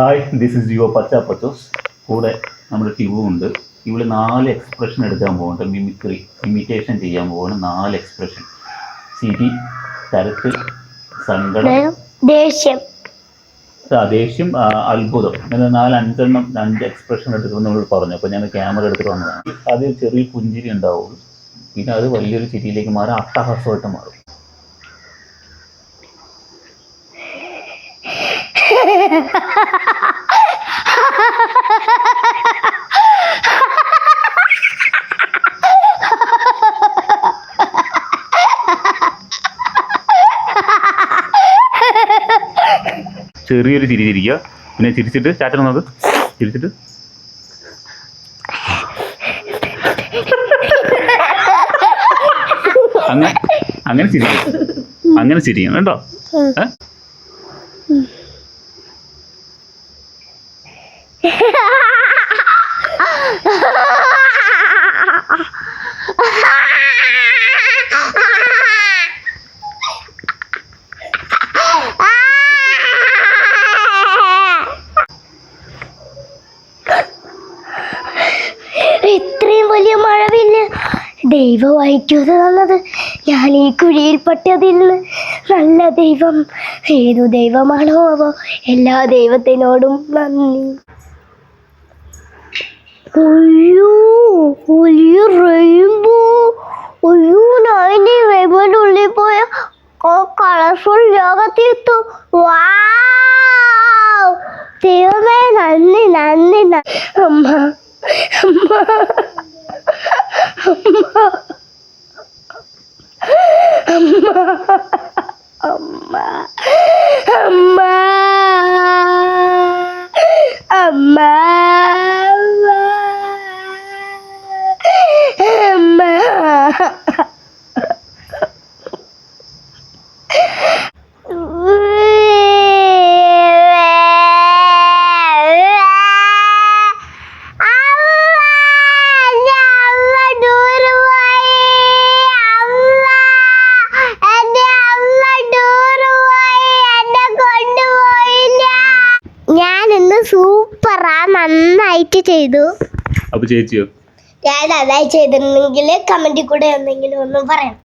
Hi, this is your പച്ചാപ്പച്ചോസ്. കൂടെ നമ്മുടെ ട്യൂബും ഉണ്ട്. ഇവിടെ 4 എക്സ്പ്രഷൻ എടുക്കാൻ പോകുന്നുണ്ട്. മിമിക്രി, ഇമിറ്റേഷൻ ചെയ്യാൻ പോകുന്ന 4 എക്സ്പ്രഷൻ. ചിരി, കരച്ചിൽ, സങ്കടം, ദേഷ്യം, അത്ഭുതം. ഇങ്ങനെ 5 എക്സ്പ്രഷൻ എടുക്കുമെന്ന് നമ്മൾ പറഞ്ഞു. അപ്പോൾ ഞാൻ ക്യാമറ എടുത്തിട്ട് വന്നതാണ്. ആദ്യം ചെറിയ പുഞ്ചിരി ഉണ്ടാവുള്ളൂ, പിന്നെ അത് വലിയൊരു ചിരിയിലേക്ക് മാറും, അട്ടഹാസമായിട്ട് മാറും. ചെറിയൊരു ചിരി ചിരിക്കുക, പിന്നെ ചിരിച്ചിട്ട് ചാറ്റണം നോക്ക്, ചിരിച്ചിട്ട് അങ്ങനെ ചിരിക്കും, അങ്ങനെ ചിരിക്കണം കേട്ടോ. ഇത്രയും വലിയ മഴവില്ല ദൈവമായിട്ടത് തന്നത്. ഞാൻ ഈ കുഴിയിൽപ്പെട്ടതിൽ നല്ല ദൈവം ഏതു ദൈവമാണോ അവ, എല്ലാ ദൈവത്തിനോടും നന്ദി. റെയിൻബോ, ഞാൻ റെയിൻബോയുടെ ഉള്ളിൽ പോയ കളർഫുൾ ലോകത്തെത്തു. ദൈവമേ നന്ദി നന്ദി. അമ്മ അമ്മ അമ്മ അമ്മ അമ്മ അമ്മ അമ്മ. ഞാനിന്ന് സൂപ്പറാ, നന്നായിട്ട് ചെയ്തു. അപ്പൊ ചേച്ചിയോ? ഞാൻ നന്നായി ചെയ്തിരുന്നെങ്കിൽ കമന്റിൽ കൂടെ എന്തെങ്കിലും ഒന്നും പറയാം.